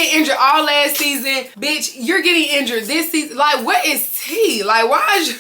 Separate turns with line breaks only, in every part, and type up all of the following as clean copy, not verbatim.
getting injured all last season. Bitch, you're getting injured this season. Like, what is tea? Like, why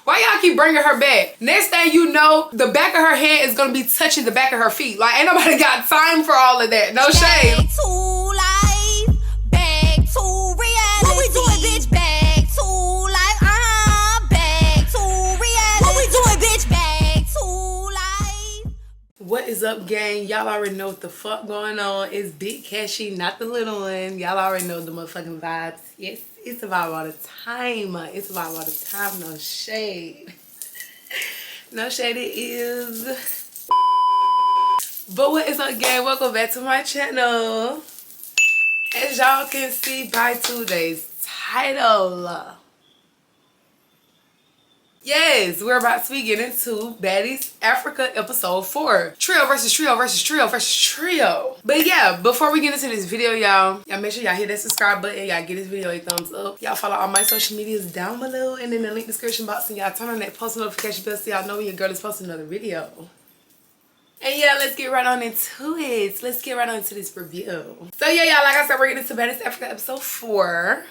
y'all keep bringing her back? Next thing you know, the back of her head is gonna be touching the back of her feet. Like, ain't nobody got time for all of that. No shade.
Back to life, back to reality. What we doing, bitch? Back to life, back to reality. What we doing, bitch? Back to life.
What is up, gang? Y'all already know what the fuck going on. It's Big Cashy, not the little one. Y'all already know the motherfucking vibes. Yes, it's a vibe all the time. It's a vibe all the time. No shade. No shade it is. But what is up, gang? Welcome back to my channel. As y'all can see by today's title, yes, we're about to be getting into Baddies Africa episode 4. Trio versus trio versus trio versus trio. But yeah, before we get into this video, y'all make sure y'all hit that subscribe button. Y'all give this video a thumbs up. Y'all follow all my social medias down below and in the link description box. And y'all turn on that post notification bell so y'all know when your girl is posting another video. And yeah, let's get right on into it. Let's get right on into this review. So yeah, y'all, like I said, we're getting into Baddies Africa episode 4.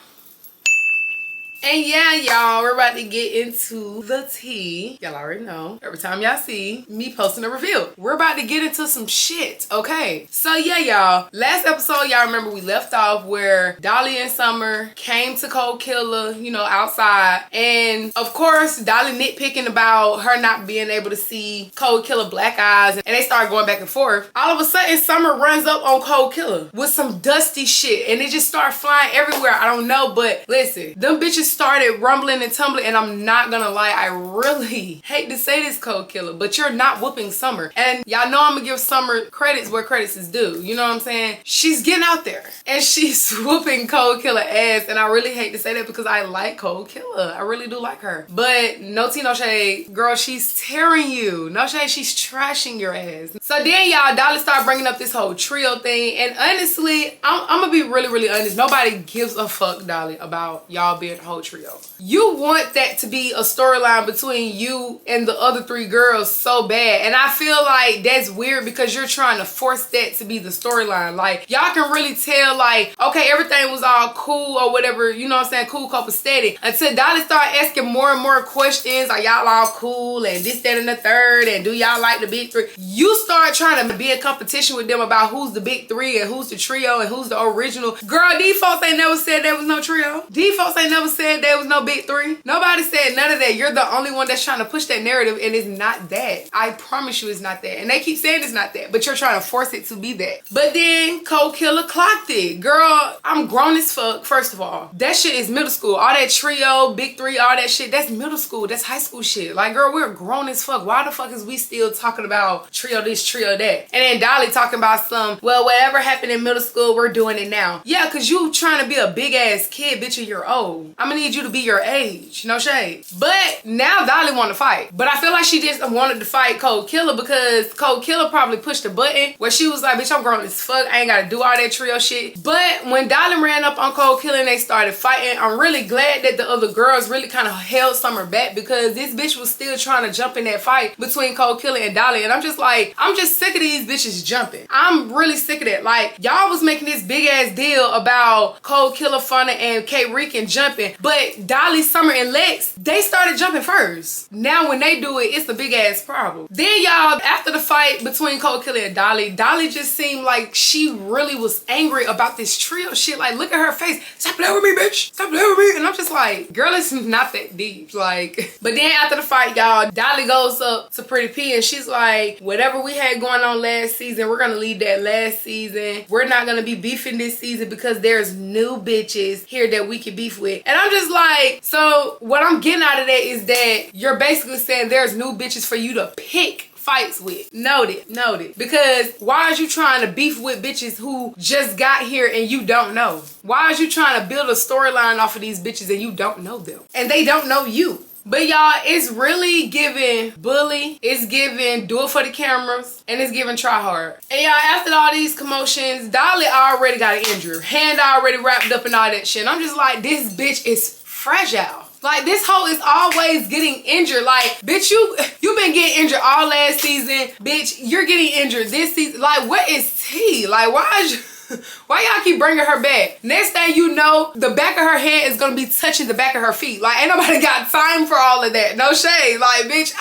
And yeah, y'all, we're about to get into the tea. Y'all already know. Every time y'all see me posting a review, we're about to get into some shit, okay? So yeah, y'all, last episode, y'all remember we left off where Dolly and Summer came to Cold Killer, you know, outside. And of course, Dolly nitpicking about her not being able to see Cold Killer black eyes. And they start going back and forth. All of a sudden, Summer runs up on Cold Killer with some dusty shit. And it just started flying everywhere. I don't know, but listen, them bitches started rumbling and tumbling, and I'm not gonna lie, I really hate to say this, Cold Killer, but you're not whooping Summer. And y'all know I'm gonna give Summer credits where credits is due. You know what I'm saying? She's getting out there and she's whooping Cold Killer ass, and I really hate to say that because I like Cold Killer. I really do like her. But no tea, no shade. Girl, she's tearing you. No shade, she's trashing your ass. So then y'all, Dolly started bringing up this whole trio thing, and honestly, I'm gonna be really honest. Nobody gives a fuck, Dolly, about y'all being a whole trio. You want that to be a storyline between you and the other 3 girls so bad, and I feel like that's weird because you're trying to force that to be the storyline. Like, y'all can really tell, like, okay, everything was all cool or whatever, you know what I'm saying, cool, copacetic, until Dolly started asking more and more questions, like, y'all all cool and this, that, and the third, and do y'all like the big 3? You start trying to be in competition with them about who's the big 3 and who's the trio and who's the original. Girl, these folks ain't never said there was no trio. These folks ain't never said there was no big 3. Nobody said none of that. You're the only one that's trying to push that narrative, and it's not that. I promise you it's not that. And they keep saying it's not that, but you're trying to force it to be that. But then Cold Killer clocked it. Girl, I'm grown as fuck, first of all. That shit is middle school. All that trio, big 3, all that shit, that's middle school. That's high school shit. Like, girl, we're grown as fuck. Why the fuck is we still talking about trio this, trio that? And then Dolly talking about some, well, whatever happened in middle school, we're doing it now. Yeah, because you trying to be a big ass kid, bitch, and you're old. I'm gonna need you to be your age, no shade. But now Dolly want to fight. But I feel like she just wanted to fight Cold Killer because Cold Killer probably pushed a button where she was like, bitch, I'm grown as fuck. I ain't got to do all that trio shit. But when Dolly ran up on Cold Killer and they started fighting, I'm really glad that the other girls really kind of held Summer back because this bitch was still trying to jump in that fight between Cold Killer and Dolly. And I'm just like, I'm just sick of these bitches jumping. I'm really sick of that. Like, y'all was making this big ass deal about Cold Killer, Funna, and K. Rican jumping, but Dolly, Summer, and Lex, they started jumping first. Now when they do it, it's a big ass problem. Then y'all, after the fight between Cold Killer and Dolly, Dolly just seemed like she really was angry about this trio shit. Like, look at her face. Stop playing with me, bitch. Stop playing with me. And I'm just like, girl, it's not that deep. Like, but then after the fight, y'all, Dolly goes up to Pretty P and she's like, whatever we had going on last season, we're gonna leave that last season. We're not gonna be beefing this season because there's new bitches here that we can beef with. And I'm just like, so what I'm getting out of that is that you're basically saying there's new bitches for you to pick fights with. Noted. Because why is you trying to beef with bitches who just got here and you don't know? Why is you trying to build a storyline off of these bitches and you don't know them? And they don't know you. But y'all, it's really giving bully, it's giving do it for the cameras, and it's giving try hard. And y'all, after all these commotions, Dolly already got an injury. Hand already wrapped up and all that shit. And I'm just like, this bitch is fragile. Like, this hoe is always getting injured. Like, bitch, you been getting injured all last season. Bitch, you're getting injured this season. Like, what is tea? Like, why is you... Why y'all keep bringing her back? Next thing you know, the back of her head is gonna be touching the back of her feet. Like, ain't nobody got time for all of that. No shade. Like, bitch,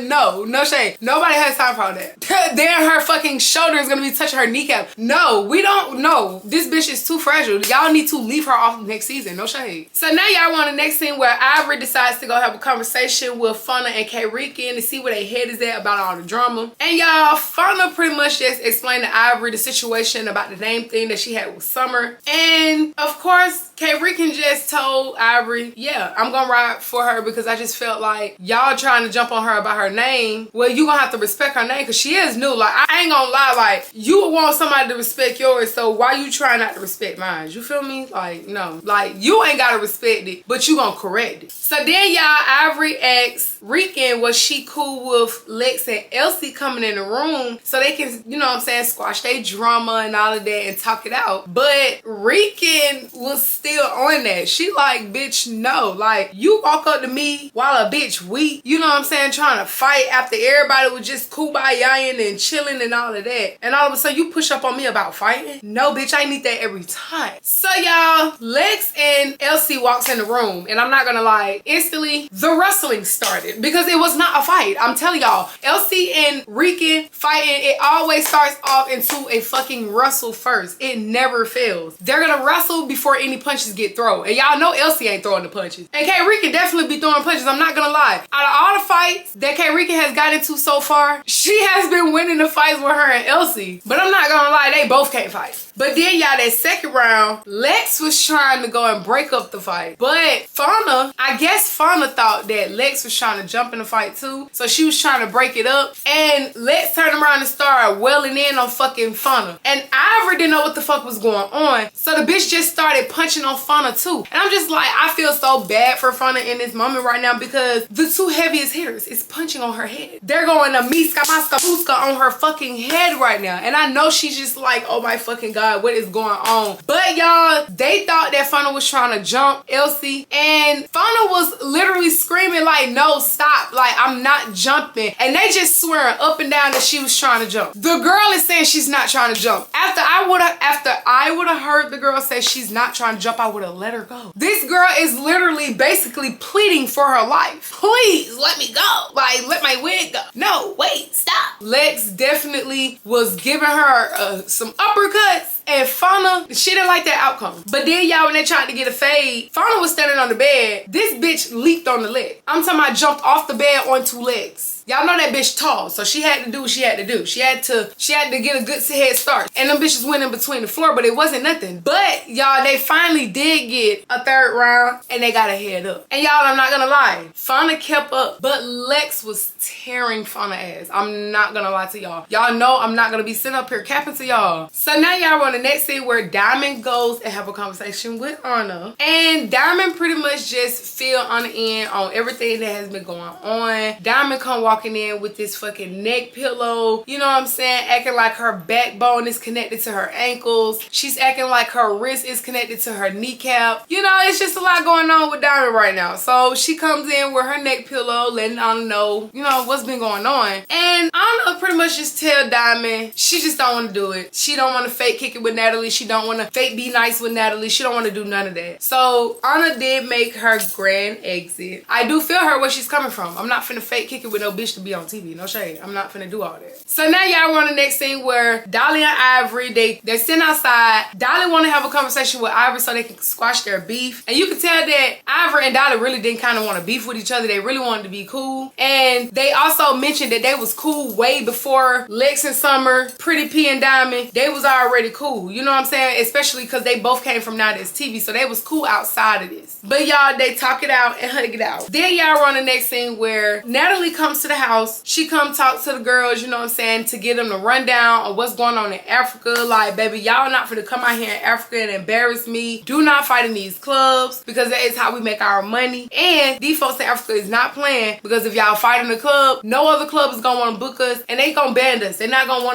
no shade. Nobody has time for all that. Then her fucking shoulder is gonna be touching her kneecap. No, we don't know. This bitch is too fragile. Y'all need to leave her off next season. No shade. So now y'all want the next scene where Ivory decides to go have a conversation with Funna and K-Rican to see where their head is at about all the drama. And y'all, Funna pretty much just explained to Ivory the situation about the name thing that she had with Summer. And of course, K-Rican just told Ivory, yeah, I'm gonna ride for her because I just felt like y'all trying to jump on her about her name. Well, you gonna have to respect her name because she is new. Like, I ain't gonna lie, like, you would want somebody to respect yours, so why you trying not to respect mine? You feel me? Like, no. Like, you ain't gotta respect it, but you gonna correct it. So then y'all, Ivory asks Rican, was she cool with Lex and Elsie coming in the room so they can, you know what I'm saying, squash their drama and all of that and talk it out. But Rican was still on that. She like, bitch, no. Like, you walk up to me while a bitch weak, you know what I'm saying, trying to fight after everybody was just kumbaya-ing and chilling and all of that. And all of a sudden you push up on me about fighting? No, bitch, I need that every time. So y'all, Lex and Elsie walks in the room, and I'm not gonna lie, instantly the wrestling started because it was not a fight. I'm telling y'all, Elsie and Rican fighting, it always starts off into a fucking wrestle first. It never fails. They're gonna wrestle before any punches get thrown. And y'all know Elsie ain't throwing the punches. And K-Rican definitely be throwing punches, I'm not gonna lie. Out of all the fights that K-Rican has got into so far, she has been winning the fights with her and Elsie. But I'm not gonna lie, they both can't fight. But then y'all, that second round, Lex was trying to go and break up the fight. But Funna, I guess Funna thought that Lex was trying to jump in the fight too. So she was trying to break it up. And Lex turned around and started welling in on fucking Funna. And Ivory didn't know what the fuck was going on. So the bitch just started punching on Funna too. And I'm just like, I feel so bad for Funna in this moment right now because the two heaviest hitters is punching on her head. They're going to miska maska buska on her fucking head right now. And I know she's just like, oh my fucking God, what is going on? But y'all, they thought that Funna was trying to jump Elsie, and Funna was literally screaming like, no, stop, like, I'm not jumping. And they just swearing up and down that she was trying to jump. The girl is saying she's not trying to jump. After I would have heard the girl say she's not trying to jump, I would have let her go. This girl is literally basically pleading for her life. Please let me go. Like, let my wig go. No, wait, stop. Lex definitely was giving her some uppercuts. And Funna, she didn't like that outcome. But then y'all, when they tried to get a fade, Funna was standing on the bed. This bitch leaped on the leg. I'm talking about jumped off the bed on two legs. Y'all know that bitch tall, so she had to do what she had to do. She had to get a good head start. And them bitches went in between the floor, but it wasn't nothing. But y'all, they finally did get a third round and they got a head up. And y'all, I'm not gonna lie, Funna kept up, but Lex was tearing Funna ass. I'm not gonna lie to y'all. Y'all know I'm not gonna be sitting up here capping to y'all. So now y'all on the next scene where Diamond goes and have a conversation with Anna. And Diamond pretty much just fill Anna in on everything that has been going on. Diamond come walking in with this fucking neck pillow, you know what I'm saying, acting like her backbone is connected to her ankles. She's acting like her wrist is connected to her kneecap. You know, it's just a lot going on with Diamond right now. So she comes in with her neck pillow, letting Anna know, you know, what's been going on. And Anna pretty much just tell Diamond she just don't want to do it. She don't want to fake kick it with Natalie. She don't want to fake be nice with Natalie. She don't want to do none of that. So Anna did make her grand exit. I do feel her where she's coming from. I'm not finna fake kick it with no bitch to be on TV. No shade. I'm not finna do all that. So now y'all want the next scene where Dolly and Ivory, they're sitting outside. Dolly want to have a conversation with Ivory so they can squash their beef. And you can tell that Ivory and Dolly really didn't kind of want to beef with each other. They really wanted to be cool. And they also mentioned that they was cool way before Lex and Summer, Pretty P and Diamond. They was already cool. You know what I'm saying? Especially because they both came from Now That's TV. So they was cool outside of this. But y'all, they talk it out and hug it out. Then y'all run the next scene where Natalie comes to the house. She come talk to the girls, you know what I'm saying, to get them the rundown of what's going on in Africa. Like, baby, y'all not finna come out here in Africa and embarrass me. Do not fight in these clubs because that is how we make our money. And these folks in Africa is not playing because if y'all fight in the club, no other club is gonna want to book us and they gonna ban us. They're not gonna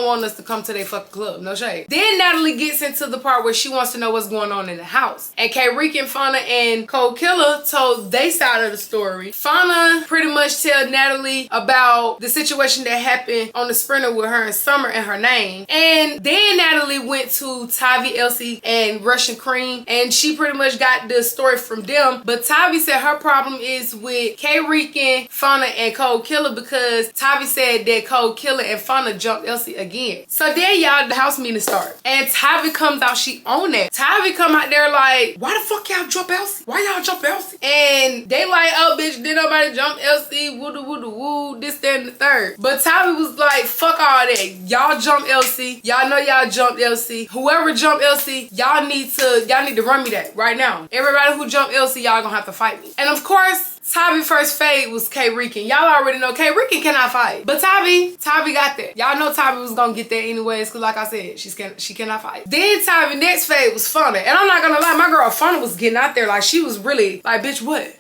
want us to come to their fucking club. No shade. Then Natalie gets into the part where she wants to know what's going on in the house. And K-Rican, Funna, and Cold Killer told they side of the story. Funna pretty much tell Natalie about the situation that happened on the sprinter with her and Summer and her name. And then Natalie went to Tavi, Elsie, and Russian Cream, and she pretty much got the story from them. But Tavi said her problem is with K-Rican, Fauna, and Cold Killer, because Tavi said that Cold Killer and Fauna jumped Elsie again. So then y'all, the house meeting starts, and Tavi comes out, she own that. Tavi come out there like, why the fuck y'all jump Elsie? Why y'all jump Elsie? And they like, oh bitch, did nobody jump Elsie? Woo doo woo doo woo, this, that, and the third. But Tavi was like, fuck all that. Y'all jump Elsie. Y'all know y'all jumped Elsie. Whoever jumped Elsie, y'all need to run me that right now. Everybody who jumped Elsie, y'all gonna have to fight me. And of course, Tavi first fade was K-Rican. Y'all already know K-Rican cannot fight. But Tavi got that. Y'all know Tavi was gonna get that anyways, because like I said, she cannot fight. Then Tavi next fade was Fauna. And I'm not gonna lie, my girl Fauna was getting out there like she was really like, bitch, what?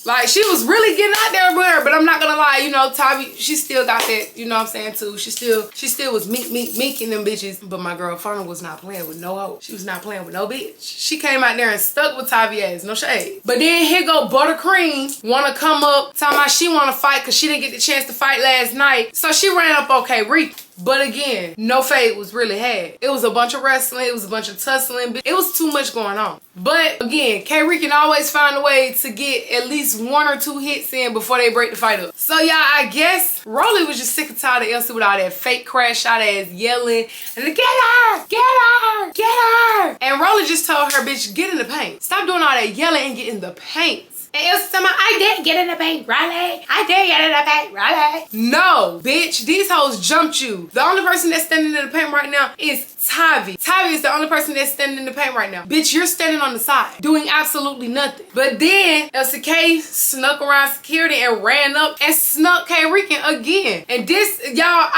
Like, she was really getting out there with her, but I'm not gonna lie, you know, Tavi, she still got that, you know what I'm saying, too. She still was meeking them bitches, but my girl Fauna was not playing with no hoe. She was not playing with no bitch. She came out there and stuck with Tavi ass, no shade. But then here go Buttercream, wanna come up, talking about she wanna fight because she didn't get the chance to fight last night. So she ran up on K-Rican. But again, no fade was really had. It was a bunch of wrestling. It was a bunch of tussling. It was too much going on. But again, K-Rican always find a way to get at least 1 or 2 hits in before they break the fight up. So y'all, I guess Rolly was just sick and tired of Elsie with all that fake crash shot ass yelling and get her, get her, get her. And Rolly just told her, bitch, get in the paint. Stop doing all that yelling and get in the paint. And Elsie told me, I did get in the paint, Rolly. I did get in the paint, Rolly. No, bitch, these hoes jumped you. The only person that's standing in the paint right now is Tavi. Tavi is the only person that's standing in the paint right now. Bitch, you're standing on the side, doing absolutely nothing. But then Elsie K snuck around security and ran up and snuck K-Rican again. And this, y'all,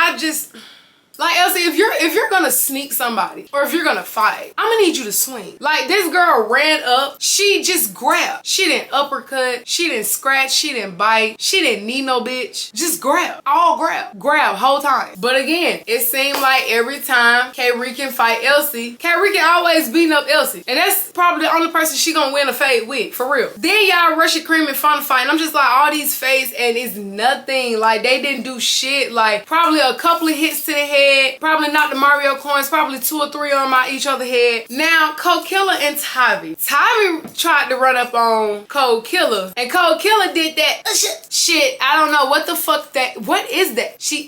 like, Elsie, if you're gonna sneak somebody or if you're gonna fight, I'm gonna need you to swing. Like, this girl ran up, she just grabbed. She didn't uppercut, she didn't scratch, she didn't bite, she didn't need no bitch. Just grab, all grab whole time. But again, it seemed like every time K-Rican fight Elsie, K-Rican always beating up Elsie. And that's probably the only person she gonna win a fade with, for real. Then y'all Russian Cream and Fauna fight, and I'm just like, all these fades and it's nothing. Like, they didn't do shit. Like, probably a couple of hits to the head, probably not the Mario coins, probably 2 or 3 on my each other head. Now, Cold Killer and Tavi. Tavi tried to run up on Cold Killer, and Cold Killer did that shit. I don't know what the fuck that, what is that? She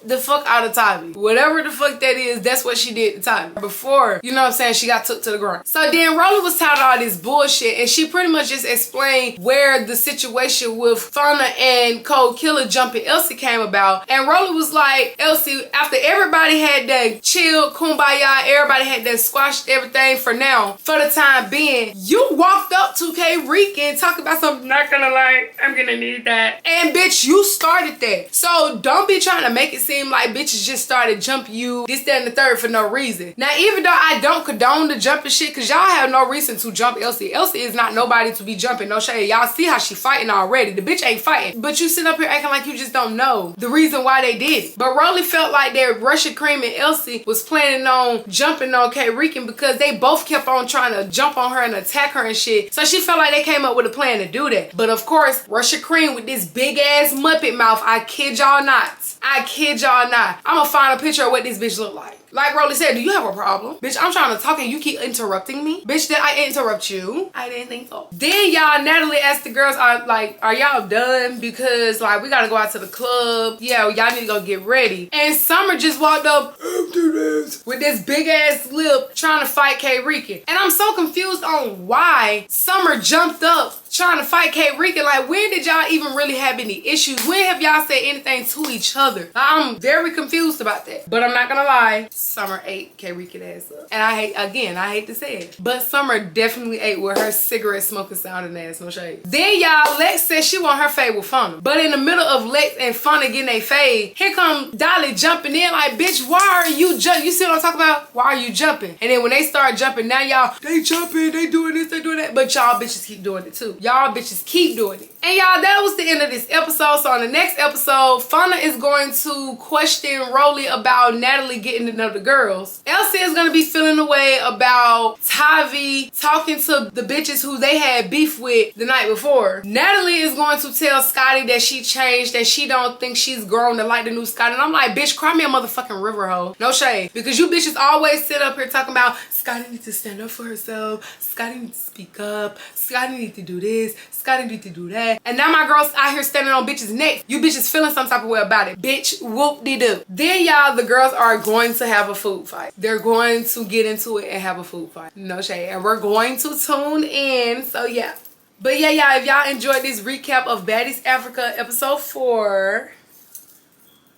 the fuck out of Tavi. Whatever the fuck that is, that's what she did to Tavi. Before, you know what I'm saying, she got took to the ground. So then Rolly was tired of all this bullshit, and she pretty much just explained where the situation with Fauna and Cold Killer jumping Elsie came about. And Rolly was like, Elsie, after everybody had that chill, kumbaya, everybody had that squashed everything for now, for the time being, you walked up to K-Rican talking about something, not gonna lie, I'm gonna need that. And bitch, you started that. So don't be trying to make it seem like bitches just started jumping you, this, that, and the third for no reason. Now, even though I don't condone the jumping shit, cause y'all have no reason to jump Elsie. Elsie is not nobody to be jumping, no shade. Y'all see how she fighting already. The bitch ain't fighting. But you sit up here acting like you just don't know the reason why they did it. But Rolly felt like that Russian Cream and Elsie was planning on jumping on K-Rican because they both kept on trying to jump on her and attack her and shit. So she felt like they came up with a plan to do that. But of course, Russian Cream with this big ass Muppet mouth, I kid y'all not. I kid y'all not. I'm gonna find a picture of what this bitch look like. Like Rolly said, do you have a problem? Bitch, I'm trying to talk and you keep interrupting me. Bitch, did I interrupt you? I didn't think so. Then y'all, Natalie asked the girls, are y'all done? Because like, we gotta go out to the club. Yeah, y'all need to go get ready. And Summer just walked up with this big ass lip trying to fight K-Rican. And I'm so confused on why Summer jumped up trying to fight K-Rican. Like, when did y'all even really have any issues? When have y'all said anything to each other? I'm very confused about that. But I'm not gonna lie, Summer ate K-Rican ass up. And I hate to say it, but Summer definitely ate with her cigarette smoking sounding ass, no shade. Then y'all, Lex said she want her fade with Fauna. But in the middle of Lex and Fauna getting a fade, here come Dolly jumping in like, bitch, why are you jumping? You see what I'm talking about? Why are you jumping? And then when they start jumping, now y'all, they jumping, they doing this, they doing that. But y'all bitches keep doing it too. Y'all bitches keep doing it. And y'all, that was the end of this episode. So on the next episode, Fauna is going to question Rolly about Natalie getting to know the girls. Elsie is going to be feeling the way about Tavi talking to the bitches who they had beef with the night before. Natalie is going to tell Scotty that she changed, that she don't think she's grown to like the new Scotty. And I'm like, bitch, cry me a motherfucking river hoe. No shade. Because you bitches always sit up here talking about Scotty needs to stand up for herself. Scotty needs to speak up. Scotty needs to do this. Scotty needs to do that. And now my girls out here standing on bitches' necks. You bitches feeling some type of way about it. Bitch, whoop-de-doo. Then y'all, the girls are going to have a food fight. They're going to get into it and have a food fight. No shade. And we're going to tune in. So yeah. But yeah, y'all, if y'all enjoyed this recap of Baddies Africa episode 4,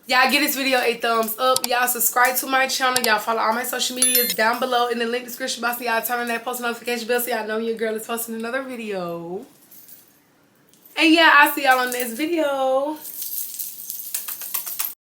y'all give this video a thumbs up. Y'all subscribe to my channel. Y'all follow all my social medias down below in the link description box. Y'all turn on that post notification bell so y'all know your girl is posting another video. And yeah, I'll see y'all on the next video.